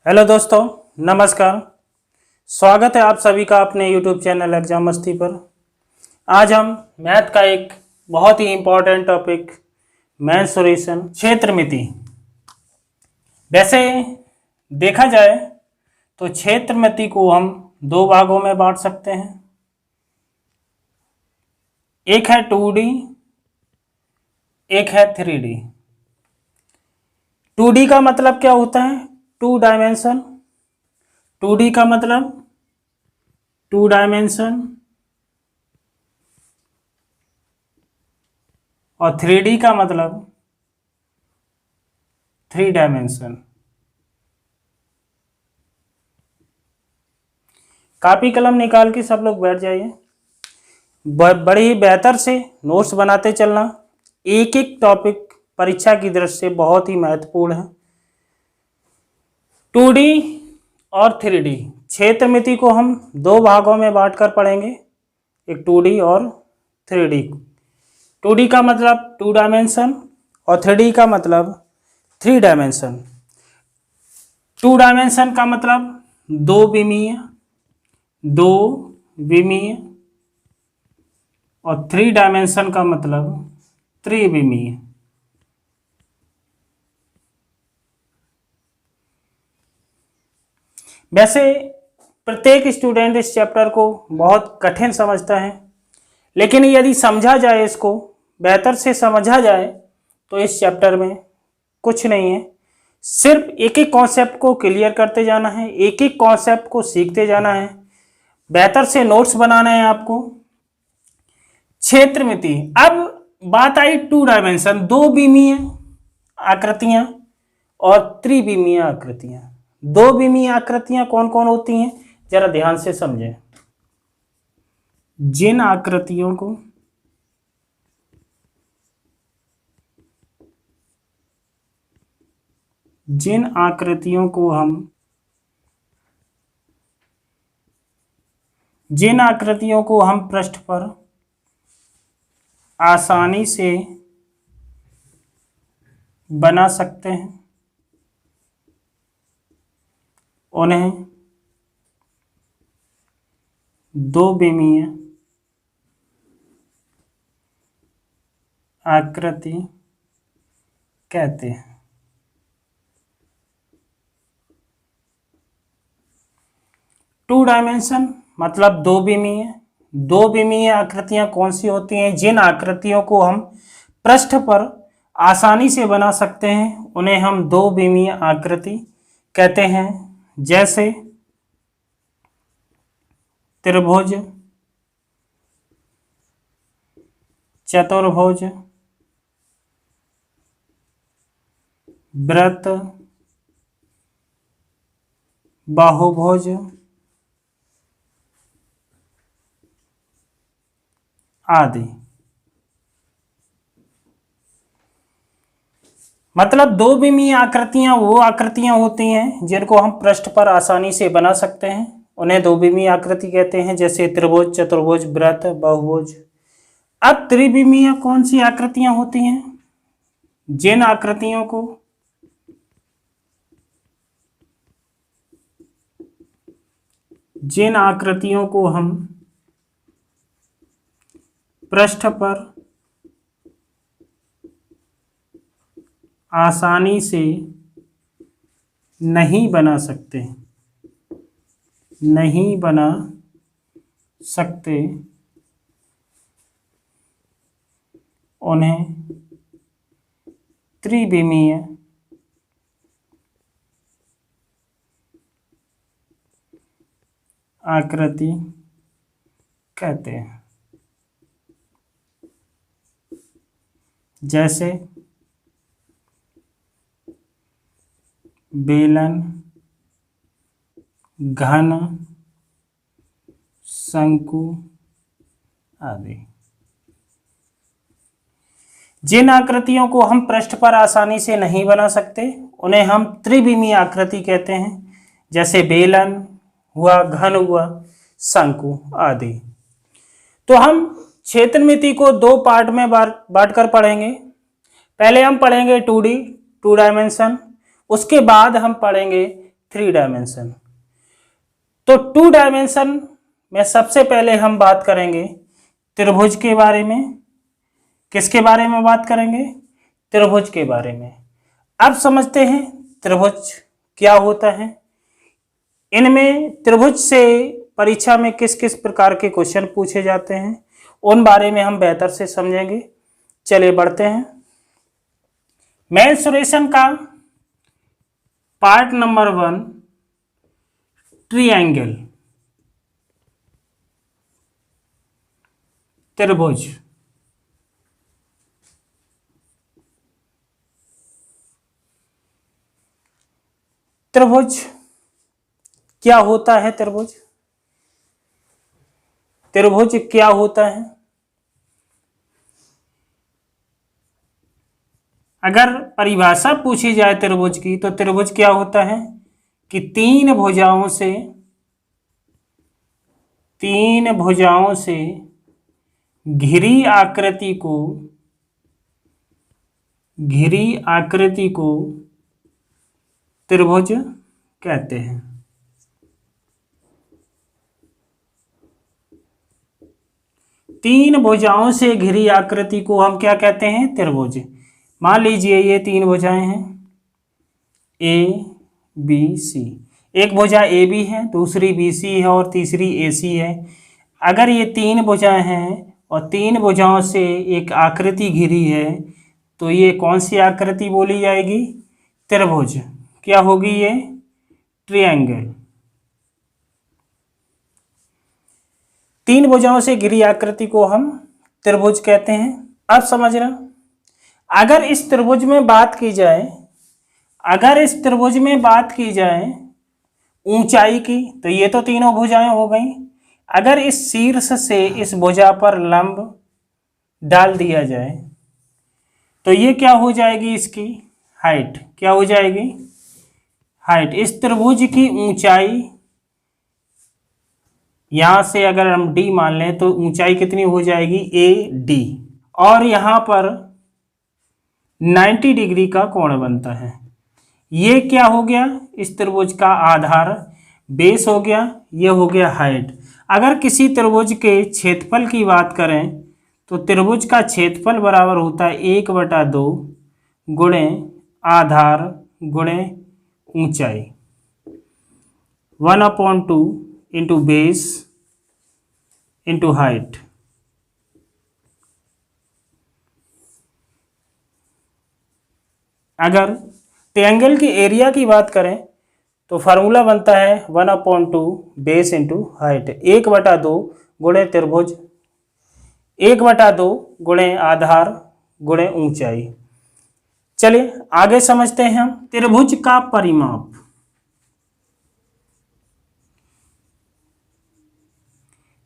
Hello दोस्तों, नमस्कार। स्वागत है आप सभी का अपने यूट्यूब चैनल एग्जाम मस्ती पर। आज हम मैथ का एक बहुत ही इम्पोर्टेंट टॉपिक मैथ सॉल्यूशन क्षेत्रमिति। वैसे देखा जाए तो क्षेत्रमिति को हम दो भागों में बांट सकते हैं। एक है 2D, एक है 3D। 2D का मतलब क्या होता है? 2 डायमेंशन। 2D का मतलब 2 डायमेंशन और 3D का मतलब 3 डायमेंशन। कॉपी कलम निकाल के सब लोग बैठ जाइए। बड़े ही बेहतर से नोट्स बनाते चलना। एक एक टॉपिक परीक्षा की दृष्टि से बहुत ही महत्वपूर्ण है। 2D और 3D क्षेत्रमिति को हम दो भागों में बांटकर पढ़ेंगे, एक 2D और 3D। 2D का मतलब 2 डायमेंशन और 3D का मतलब 3 डायमेंशन। 2 डायमेंशन का मतलब दो विमीय और 3 डायमेंशन का मतलब त्रिविमीय। वैसे प्रत्येक स्टूडेंट इस चैप्टर को बहुत कठिन समझता है, लेकिन यदि समझा जाए, इसको बेहतर से समझा जाए तो इस चैप्टर में कुछ नहीं है। सिर्फ एक एक कॉन्सेप्ट को क्लियर करते जाना है, एक एक कॉन्सेप्ट को सीखते जाना है, बेहतर से नोट्स बनाना है आपको। क्षेत्रमिति, अब बात आई 2 डायमेंशन, दो विमीय आकृतियां और त्रिविमीय आकृतियां। दो विमीय आकृतियां कौन कौन होती हैं, जरा ध्यान से समझें। जिन आकृतियों को हम पृष्ठ पर आसानी से बना सकते हैं, उन्हें दो विमीय आकृति कहते हैं। टू डायमेंशन मतलब दो विमीय आकृतियां कौन सी होती हैं? जिन आकृतियों को हम पृष्ठ पर आसानी से बना सकते हैं, उन्हें हम दो विमीय आकृति कहते हैं। जैसे त्रिभुज, चतुर्भुज, वृत्त, बाहुभुज आदि। मतलब दो विमीय आकृतियां वो आकृतियां होती हैं जिनको हम पृष्ठ पर आसानी से बना सकते हैं, उन्हें दो विमीय आकृति कहते हैं। जैसे त्रिभुज, चतुर्भुज, वृत्त, बहुभुज। अब त्रिविमीय कौन सी आकृतियां होती हैं? जिन आकृतियों को हम पृष्ठ पर आसानी से नहीं बना सकते, उन्हें त्रिविमीय आकृति कहते हैं। जैसे बेलन, घन, शंकु आदि। जिन आकृतियों को हम पृष्ठ पर आसानी से नहीं बना सकते, उन्हें हम त्रिविमीय आकृति कहते हैं। जैसे बेलन हुआ, घन हुआ, शंकु आदि। तो हम क्षेत्रमिति को दो पार्ट में बांटकर पढ़ेंगे। पहले हम पढ़ेंगे 2D, 2 डायमेंशन। उसके बाद हम पढ़ेंगे 3 डायमेंशन। तो 2 डायमेंशन में सबसे पहले हम बात करेंगे त्रिभुज के बारे में। किसके बारे में बात करेंगे? त्रिभुज के बारे में। अब समझते हैं त्रिभुज क्या होता है। इनमें त्रिभुज से परीक्षा में किस किस प्रकार के क्वेश्चन पूछे जाते हैं उन बारे में हम बेहतर से समझेंगे। चलिए बढ़ते हैं। मेंसुरेशन का पार्ट नंबर 1, ट्रायंगल, त्रिभुज। त्रिभुज क्या होता है? त्रिभुज क्या होता है? अगर परिभाषा पूछी जाए त्रिभुज की तो त्रिभुज क्या होता है कि 3 भुजाओं से घिरी आकृति को त्रिभुज कहते हैं। तीन भुजाओं से घिरी आकृति को हम क्या कहते हैं? त्रिभुज। मान लीजिए ये 3 भुजाएं हैं ए बी सी। एक भुजा ए बी है, दूसरी बी सी है और तीसरी ए सी है। अगर ये 3 भुजाएं हैं और 3 भुजाओं से एक आकृति घिरी है तो ये कौन सी आकृति बोली जाएगी? त्रिभुज। क्या होगी ये? ट्रायंगल। 3 भुजाओं से घिरी आकृति को हम त्रिभुज कहते हैं। अब समझना, अगर इस त्रिभुज में बात की जाए ऊंचाई की तो ये तो तीनों भुजाएं हो गई। अगर इस शीर्ष से इस भुजा पर लंब डाल दिया जाए तो ये क्या हो जाएगी? इसकी हाइट। क्या हो जाएगी? हाइट। इस त्रिभुज की ऊंचाई, यहां से अगर हम d मान लें तो ऊंचाई कितनी हो जाएगी? AD। और यहां पर 90 डिग्री का कोण बनता है। ये क्या हो गया? इस त्रिभुज का आधार, बेस हो गया। ये हो गया हाइट। अगर किसी त्रिभुज के क्षेत्रफल की बात करें तो त्रिभुज का क्षेत्रफल बराबर होता है 1/2 गुणे आधार गुणे ऊंचाई, 1/2 इंटू बेस इंटू हाइट। अगर ट्रायंगल की एरिया की बात करें तो फार्मूला बनता है 1/2 बेस इंटू हाइट। 1/2 गुणे त्रिभुज, 1/2 गुणे आधार गुणे ऊंचाई। चलिए आगे समझते हैं हम त्रिभुज का परिमाप।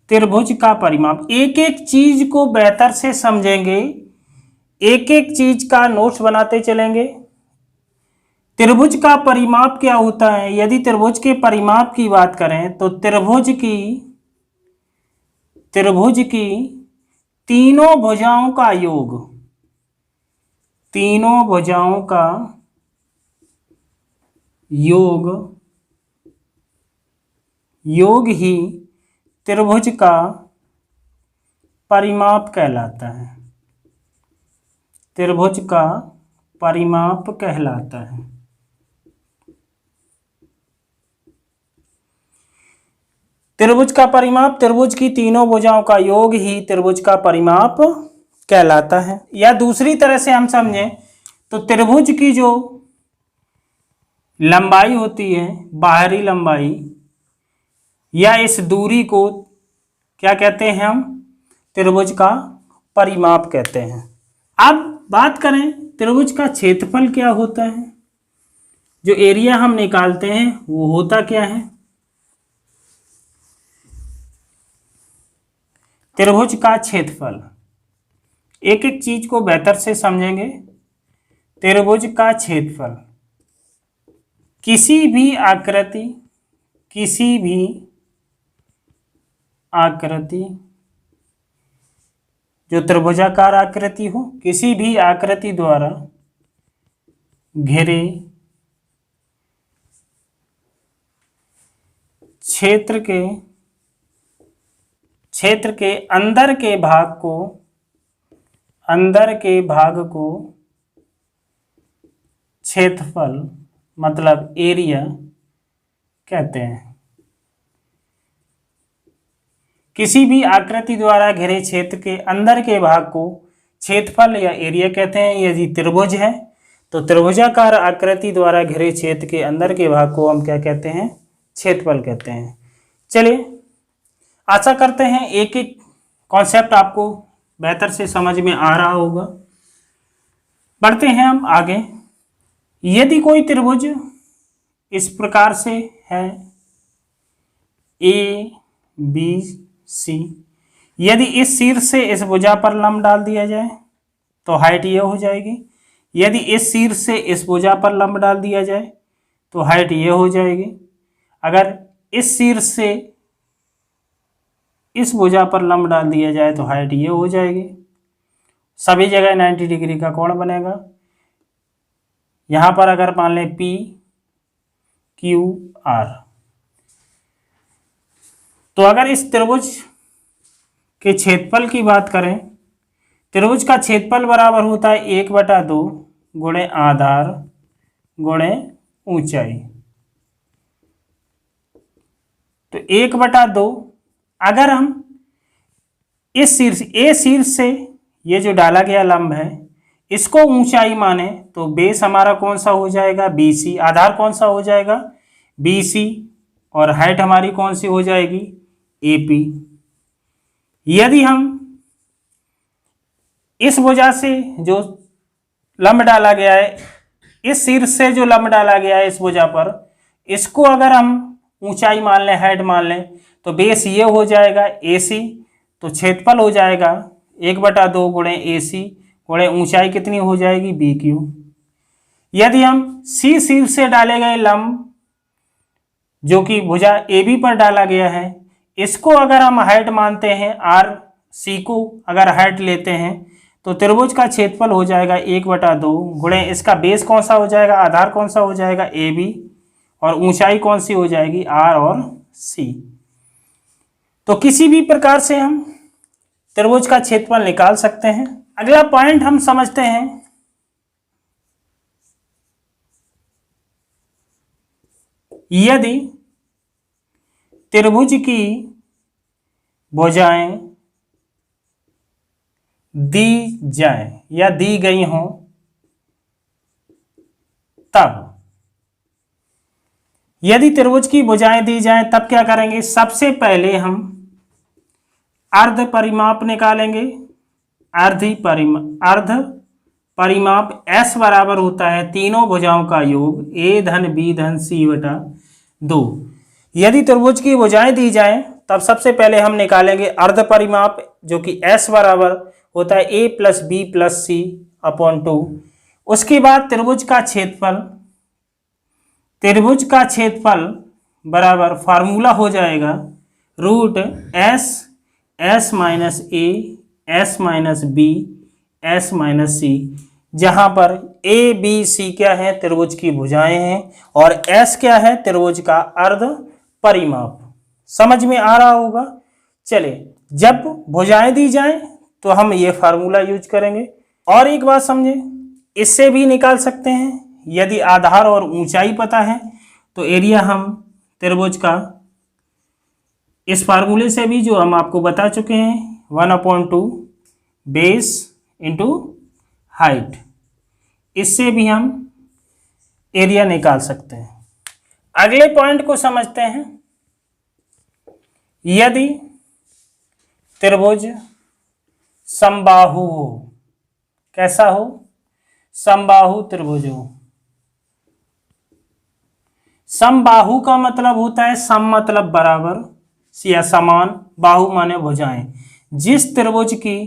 त्रिभुज का परिमाप, एक एक चीज को बेहतर से समझेंगे, एक एक चीज का नोट्स बनाते चलेंगे। त्रिभुज का परिमाप क्या होता है? यदि त्रिभुज के परिमाप की बात करें तो त्रिभुज की तीनों भुजाओं का योग, तीनों भुजाओं का योग ही त्रिभुज का परिमाप कहलाता है। त्रिभुज का परिमाप कहलाता है। त्रिभुज का परिमाप, त्रिभुज की तीनों भुजाओं का योग ही त्रिभुज का परिमाप कहलाता है। या दूसरी तरह से हम समझें तो त्रिभुज की जो लंबाई होती है, बाहरी लंबाई, या इस दूरी को क्या कहते हैं? हम त्रिभुज का परिमाप कहते हैं। अब बात करें त्रिभुज का क्षेत्रफल क्या होता है। जो एरिया हम निकालते हैं वो होता क्या है? त्रिभुज का क्षेत्रफल। एक एक चीज को बेहतर से समझेंगे। त्रिभुज का क्षेत्रफल किसी भी आकृति जो त्रिभुजाकार आकृति हो, किसी भी आकृति द्वारा घिरे क्षेत्र के अंदर के भाग को क्षेत्रफल मतलब एरिया कहते हैं। किसी भी आकृति द्वारा घिरे क्षेत्र के अंदर के भाग को क्षेत्रफल या एरिया कहते हैं। यदि त्रिभुज है तो त्रिभुजाकार आकृति द्वारा घिरे क्षेत्र के अंदर के भाग को हम क्या कहते हैं? क्षेत्रफल कहते हैं। चलिए, आशा करते हैं एक एक कॉन्सेप्ट आपको बेहतर से समझ में आ रहा होगा। बढ़ते हैं हम आगे। यदि कोई त्रिभुज इस प्रकार से है ए बी सी, यदि इस शीर्ष से इस भुजा पर लंब डाल दिया जाए तो हाइट ये हो जाएगी। यदि इस शीर्ष से इस भुजा पर लंब डाल दिया जाए तो हाइट ये हो जाएगी। अगर इस शीर्ष से इस भुजा पर लंब डाल दिया जाए तो हाइट ये हो जाएगी। सभी जगह 90 डिग्री का कोण बनेगा। यहाँ पर अगर मान लें पी क्यू आर, तो अगर इस त्रिभुज के क्षेत्रफल की बात करें, त्रिभुज का क्षेत्रफल बराबर होता है 1/2 गुणे आधार गुणे ऊंचाई। तो 1/2, अगर हम इस शीर्ष ए शीर्ष से ये जो डाला गया लंब है इसको ऊंचाई माने तो बेस हमारा कौन सा हो जाएगा? BC। आधार कौन सा हो जाएगा? BC। और हाइट हमारी कौन सी हो जाएगी? AP। यदि हम इस भुजा से जो लंब डाला गया है, इस शीर्ष से जो लंब डाला गया है इस भुजा पर, इसको अगर हम ऊंचाई मान लें, हाइट मान लें, तो बेस ये हो जाएगा AC। तो क्षेत्रफल हो जाएगा 1/2 गुणे AC गुणे ऊंचाई कितनी हो जाएगी? BQ। यदि हम C शीर्ष से डाले गए लंब जो कि भुजा AB पर डाला गया है, इसको अगर हम हाइट मानते हैं, RC को अगर हाइट लेते हैं, तो त्रिभुज का क्षेत्रफल हो जाएगा 1/2 गुणे इसका बेस कौन सा हो जाएगा? आधार कौन सा हो जाएगा? AB। और ऊंचाई कौन सी हो जाएगी? R और C। तो किसी भी प्रकार से हम त्रिभुज का क्षेत्रफल निकाल सकते हैं। अगला पॉइंट हम समझते हैं। यदि त्रिभुज की भुजाएं दी जाए या दी गई हों, तब यदि त्रिभुज की भुजाएं दी जाएं तब क्या करेंगे? सबसे पहले हम अर्ध परिमाप निकालेंगे। अर्ध परिमाप S बराबर होता है तीनों भुजाओं का योग A धन B धन C/2। यदि त्रिभुज की भुजाएं दी जाएं तब सबसे पहले हम निकालेंगे अर्ध परिमाप, जो कि S बराबर होता है A + B + C/2। उसके बाद त्रिभुज का क्षेत्रफल बराबर फार्मूला हो जाएगा √S - A S - B S - C, जहां पर A B C क्या है? त्रिभुज की भुजाएं हैं, और S क्या है? त्रिभुज का अर्ध परिमाप। समझ में आ रहा होगा। चले, जब भुजाएं दी जाएं तो हम ये फार्मूला यूज करेंगे। और एक बात समझे, इससे भी निकाल सकते हैं। यदि आधार और ऊंचाई पता है तो एरिया हम त्रिभुज का इस फार्मूले से भी, जो हम आपको बता चुके हैं, 1/2 बेस इंटू हाइट, इससे भी हम एरिया निकाल सकते हैं। अगले पॉइंट को समझते हैं। यदि त्रिभुज समबाहु हो, कैसा हो? समबाहु त्रिभुज हो। समबाहु का मतलब होता है सम मतलब बराबर या समान, बाहु माने भुजाएं। जिस त्रिभुज की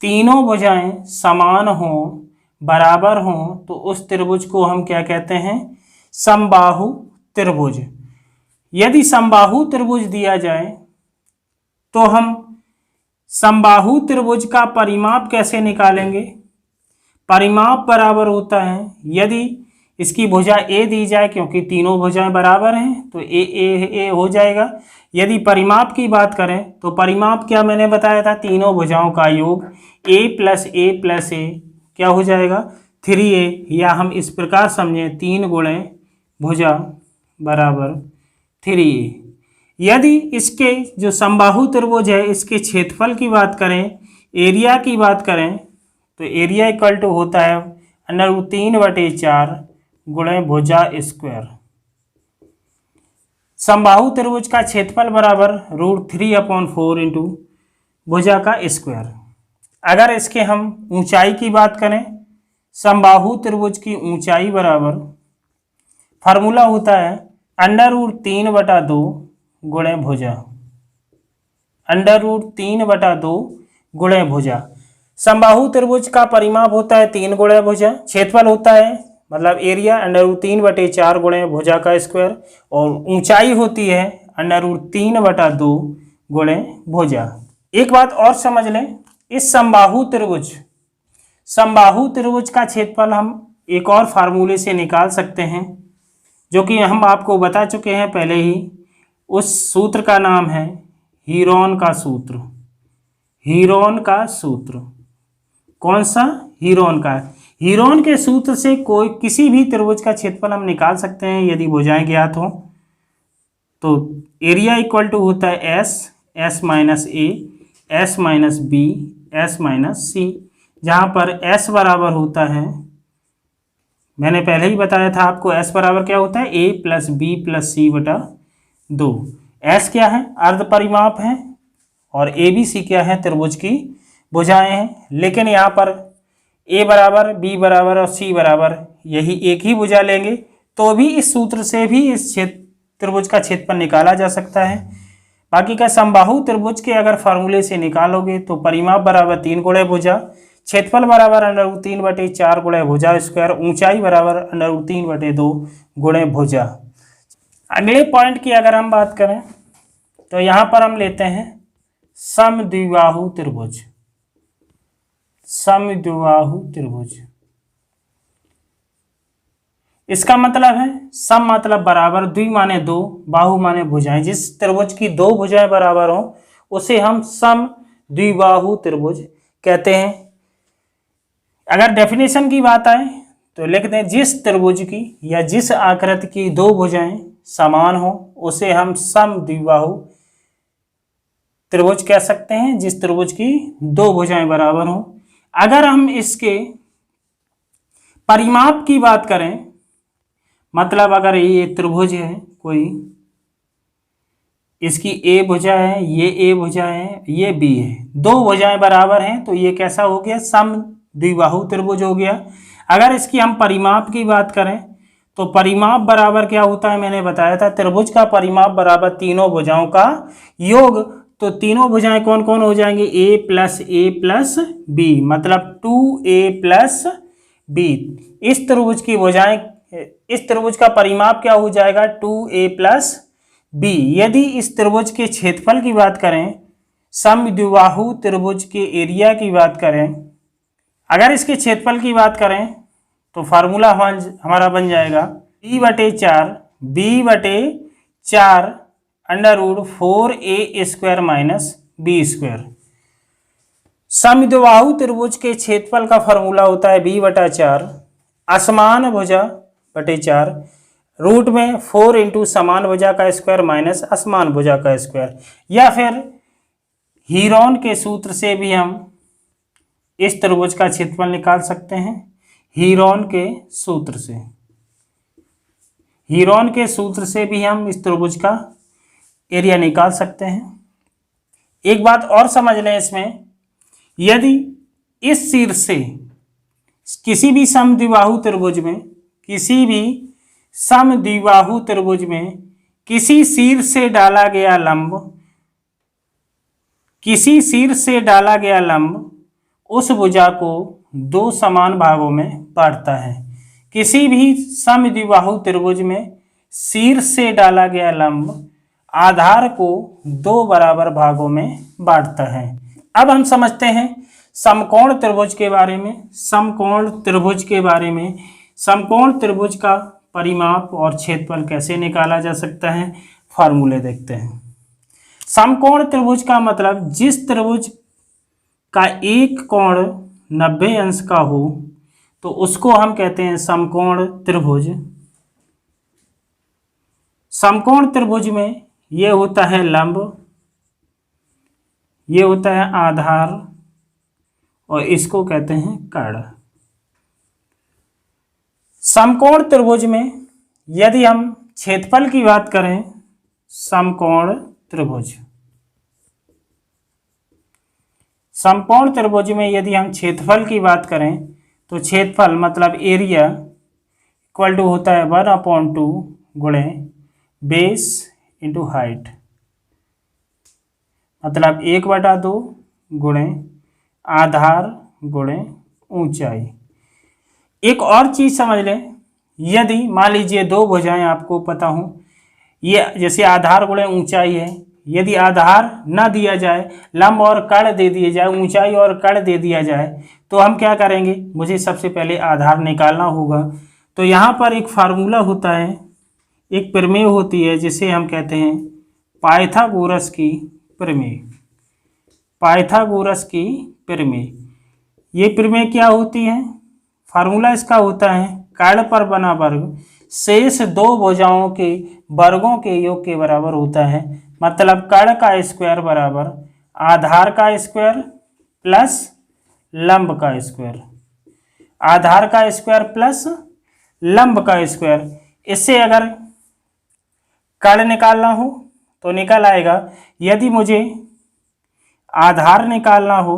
तीनों भुजाएं समान हों, बराबर हों, तो उस त्रिभुज को हम क्या कहते हैं? समबाहु त्रिभुज। यदि समबाहु त्रिभुज दिया जाए तो हम समबाहु त्रिभुज का परिमाप कैसे निकालेंगे? परिमाप बराबर होता है, यदि इसकी भुजा ए दी जाए, क्योंकि तीनों भुजाएं बराबर हैं तो ए हो जाएगा। यदि परिमाप की बात करें तो परिमाप क्या मैंने बताया था, तीनों भुजाओं का योग ए प्लस ए क्या हो जाएगा 3a, या हम इस प्रकार समझें 3 गुणे भुजा बराबर 3a। यदि इसके जो समबाहु त्रिभुज है इसके क्षेत्रफल की बात करें, एरिया की बात करें, तो एरिया इक्वल टू होता है √3/4 गुणे भुजा स्क्वायर। समबाहु त्रिभुज का क्षेत्रफल बराबर √3/4 इंटू भुजा का स्क्वायर। अगर इसके हम ऊंचाई की बात करें, समबाहु त्रिभुज की ऊंचाई बराबर फार्मूला होता है √3/2 गुणे भुजा, √3/2 गुणे भुजा। समबाहु त्रिभुज का परिमाप होता है 3 गुणे भुजा, क्षेत्रफल होता है मतलब एरिया √3/4 गुणे भुजा का स्क्वायर, और ऊंचाई होती है √3/2 गुणे भुजा। एक बात और समझ लें, इस समबाहु त्रिभुज का क्षेत्रफल हम एक और फार्मूले से निकाल सकते हैं, जो कि हम आपको बता चुके हैं पहले ही। उस सूत्र का नाम है हीरोन का सूत्र। हीरोन का सूत्र कौन सा? हीरोन का। हीरोन के सूत्र से कोई किसी भी त्रिभुज का क्षेत्रफल हम निकाल सकते हैं यदि भुजाएं ज्ञात हो। तो एरिया इक्वल टू होता है S minus A, S minus B, S minus C, जहाँ पर S बराबर होता है, मैंने पहले ही बताया था आपको, S बराबर क्या होता है A plus B plus C/2। S क्या है? अर्ध परिमाप है, और ABC क्या है? त्रिभुज की भुजाएं हैं। लेकिन यहाँ पर A बराबर, B बराबर और C बराबर यही एक ही भुजा लेंगे तो भी इस सूत्र से भी इस त्रिभुज का क्षेत्रफल निकाला जा सकता है। बाकी का समबाहु त्रिभुज के अगर फार्मूले से निकालोगे तो परिमाप बराबर 3 गुणे भुजा, क्षेत्रफल बराबर √3/4 गुणे भुजा स्क्वायर, ऊंचाई बराबर √3/2 गुणे भुजा। अगले पॉइंट की अगर हम बात करें तो यहाँ पर हम लेते हैं समद्विबाहु त्रिभुज। समद्विबाहु त्रिभुज, इसका मतलब है सम मतलब बराबर, द्वि माने 2, बाहु माने भुजाएं। जिस त्रिभुज की 2 भुजाएं बराबर हो उसे हम समद्विबाहु त्रिभुज कहते हैं। अगर डेफिनेशन की बात आए तो लिखते हैं जिस त्रिभुज की या जिस आकृति की 2 भुजाएं समान हो उसे हम समद्विबाहु त्रिभुज कह सकते हैं, जिस त्रिभुज की 2 भुजाएं बराबर हो। अगर हम इसके परिमाप की बात करें, मतलब अगर ये त्रिभुज है कोई, इसकी A भुजा है, ये A भुजा है, ये B है, 2 भुजाएं बराबर हैं, तो ये कैसा हो गया? समद्विबाहु त्रिभुज हो गया। अगर इसकी हम परिमाप की बात करें तो परिमाप बराबर क्या होता है, मैंने बताया था त्रिभुज का परिमाप बराबर तीनों भुजाओं का योग। तो तीनों भुजाएं कौन कौन हो जाएंगे? A प्लस B, मतलब 2A प्लस B। इस त्रिभुज की भुजाएं, इस त्रिभुज का परिमाप क्या हो जाएगा? 2A plus B। यदि इस त्रिभुज के क्षेत्रफल की बात करें, समद्विबाहु त्रिभुज के एरिया की बात करें, अगर इसके क्षेत्रफल की बात करें तो फार्मूला हमारा बन जाएगा B/4 √4A² माइनस B²। समद्विबाहु त्रिभुज के क्षेत्रफल का फार्मूला होता है B/4 असमान भुजा बटे 4 रूट में 4 इंटू समान भुजा का स्क्वायर माइनस असमान भुजा का स्क्वायर। या फिर हीरोन के सूत्र से भी हम इस त्रिभुज का क्षेत्रफल निकाल सकते हैं। हीरोन के सूत्र से, हीरोन के सूत्र से भी हम इस त्रिभुज का एरिया निकाल सकते हैं। एक बात और समझ लें इसमें, यदि इस शीर्ष से किसी भी समद्विबाहु त्रिभुज में, किसी भी समद्विबाहु त्रिभुज में किसी शीर्ष से डाला गया लंब, किसी शीर्ष से डाला गया लंब उस भुजा को 2 समान भागों में बांटता है। किसी भी समद्विबाहु त्रिभुज में शीर्ष से डाला गया लंब आधार को 2 बराबर भागों में बांटता है। अब हम समझते हैं समकोण त्रिभुज के बारे में। समकोण त्रिभुज के बारे में, समकोण त्रिभुज का परिमाप और क्षेत्रफल कैसे निकाला जा सकता है, फार्मूले देखते हैं। समकोण त्रिभुज का मतलब जिस त्रिभुज का एक कोण 90 अंश का हो तो उसको हम कहते हैं समकोण त्रिभुज। समकोण त्रिभुज में ये होता है लंब, ये होता है आधार और इसको कहते हैं कर्ण। समकोण त्रिभुज में यदि हम क्षेत्रफल की बात करें, समकोण त्रिभुज, समकोण त्रिभुज में यदि हम क्षेत्रफल की बात करें तो क्षेत्रफल मतलब एरिया इक्वल टू होता है 1/2 गुणे बेस इंटू हाइट, मतलब 1/2 गुणे आधार गुणे ऊंचाई। एक और चीज समझ लें, यदि मान लीजिए दो भुजाएं आपको पता हो, ये जैसे आधार गुणे ऊंचाई है, यदि आधार ना दिया जाए, लंब और कर्ण दे दिए जाए, ऊंचाई और कर्ण दे दिया जाए, तो हम क्या करेंगे, मुझे सबसे पहले आधार निकालना होगा। तो यहाँ पर एक फार्मूला होता है, एक प्रमेय होती है जिसे हम कहते हैं पाइथागोरस की प्रमेय। पाइथागोरस की प्रमेय, ये प्रमेय क्या होती है, फार्मूला इसका होता है कर्ण पर बना वर्ग शेष दो भुजाओं के वर्गों के योग के बराबर होता है। मतलब कर्ण का स्क्वायर बराबर आधार का स्क्वायर प्लस लंब का स्क्वायर, आधार का स्क्वायर प्लस लंब का स्क्वायर। इससे अगर कर्ण निकालना हो तो निकल आएगा। यदि मुझे आधार निकालना हो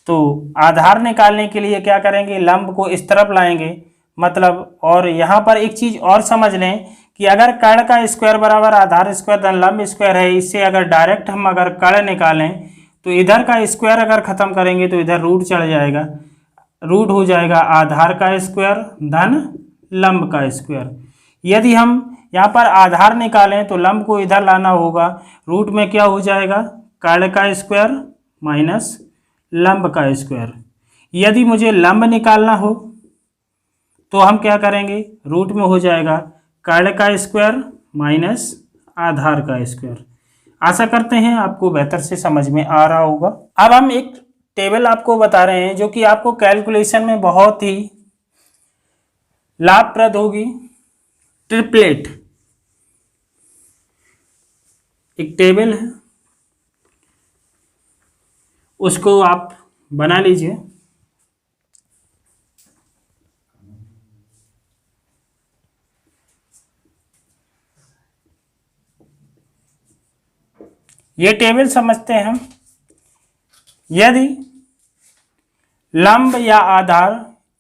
तो आधार निकालने के लिए क्या करेंगे, लंब को इस तरफ लाएंगे, मतलब। और यहाँ पर एक चीज और समझ लें कि अगर कर्ण का स्क्वायर बराबर आधार स्क्वायर धन लंब स्क्वायर है, इससे अगर डायरेक्ट हम अगर कर्ण निकालें तो इधर का स्क्वायर अगर खत्म करेंगे तो इधर रूट चढ़ जाएगा, रूट हो जाएगा आधार का स्क्वायर धन लंब का स्क्वायर। यदि हम यहाँ पर आधार निकालें तो लंब को इधर लाना होगा, रूट में क्या हो जाएगा, कर्ण का स्क्वायर माइनस लंब का स्क्वायर। यदि मुझे लंब निकालना हो तो हम क्या करेंगे, रूट में हो जाएगा कर्ण का स्क्वायर माइनस आधार का स्क्वायर। आशा करते हैं आपको बेहतर से समझ में आ रहा होगा। अब हम एक टेबल आपको बता रहे हैं जो कि आपको कैलकुलेशन में बहुत ही लाभप्रद होगी। ट्रिपलेट एक टेबल है, उसको आप बना लीजिए। ये टेबल समझते हैं हम, यदि लंब या आधार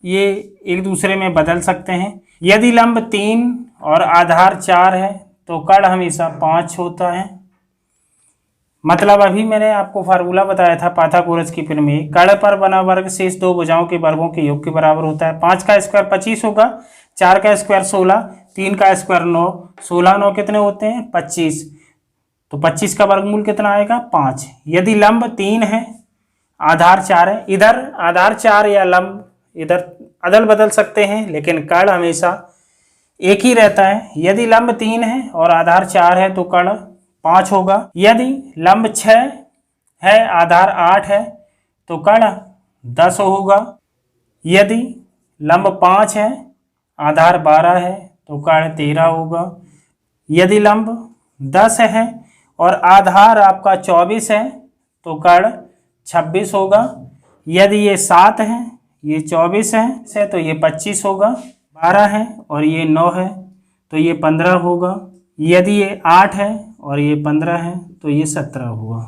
ये एक दूसरे में बदल सकते हैं। यदि लंब 3 और आधार 4 है तो कर्ण हमेशा 5 होता है। मतलब अभी मैंने आपको फार्मूला बताया था पाइथागोरस की प्रमेय, कर्ण पर बना वर्ग शेष दो भुजाओं के वर्गों के योग के बराबर होता है। 5 का स्क्वायर 25 होगा, 4 का स्क्वायर 16, 3 का स्क्वायर 9, 16 9 कितने होते हैं 25, तो 25 का वर्गमूल कितना आएगा 5। यदि लंब 3 है आधार 4 है, इधर आधार 4 या लंब इधर अदल बदल सकते हैं, लेकिन कर्ण हमेशा एक ही रहता है। यदि लंब 3 है और आधार 4 है तो कर्ण 5 होगा। यदि लंब 6 है आधार 8 है तो कर्ण 10 होगा। यदि लंब 5 है आधार 12 है तो कर्ण 13 होगा। यदि लंब 10 है और आधार आपका 24 है तो कर्ण 26 होगा। यदि ये 7 है, ये 24 है तो ये 25 होगा। 12 है और ये 9 है तो ये 15 होगा। यदि ये 8 है और ये 15 है तो ये 17 होगा।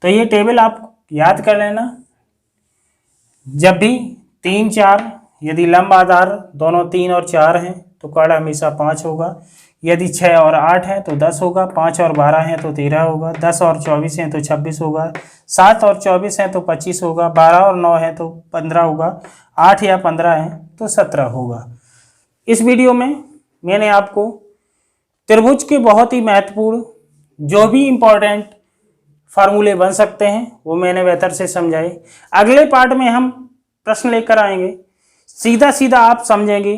तो ये टेबल आप याद कर लेना। जब भी 3 4, यदि लंब आधार दोनों 3 और 4 हैं तो कर्ण हमेशा 5 होगा। यदि 6 और 8 है तो 10 होगा, 5 और 12 हैं तो 13 होगा, 10 और 24 हैं तो 26 होगा, 7 और 24 हैं तो 25 होगा, 12 और 9 है तो 15 होगा, 8 या 15 है तो 17 होगा। इस वीडियो में मैंने आपको त्रिभुज के बहुत ही महत्वपूर्ण जो भी इम्पोर्टेंट फार्मूले बन सकते हैं वो मैंने बेहतर से समझाए। अगले पार्ट में हम प्रश्न लेकर आएंगे सीधा सीधा आप समझेंगे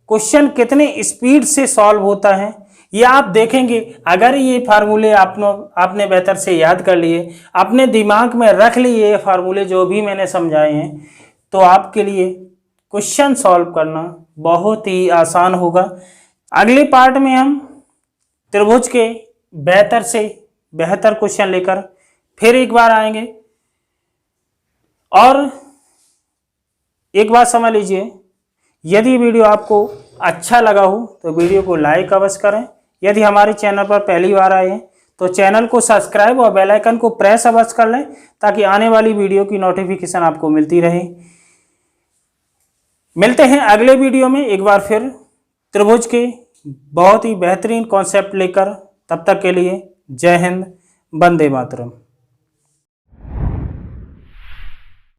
क्वेश्चन कितने स्पीड से सॉल्व होता है। ये आप देखेंगे अगर ये फार्मूले आपने बेहतर से याद कर लिए, अपने दिमाग में रख लिए ये फार्मूले जो भी मैंने समझाए हैं, तो आपके लिए क्वेश्चन सॉल्व करना बहुत ही आसान होगा। अगले पार्ट में हम त्रिभुज के बेहतर से बेहतर क्वेश्चन लेकर फिर एक बार आएंगे। और एक बात समझ लीजिए, यदि वीडियो आपको अच्छा लगा हो तो वीडियो को लाइक अवश्य करें। यदि हमारे चैनल पर पहली बार आए हैं तो चैनल को सब्सक्राइब और बेल आइकन को प्रेस अवश्य कर लें, ताकि आने वाली वीडियो की नोटिफिकेशन आपको मिलती रहे। मिलते हैं अगले वीडियो में एक बार फिर त्रिभुज के बहुत ही बेहतरीन कॉन्सेप्ट लेकर। तब तक के लिए जय हिंद, वंदे मातरम।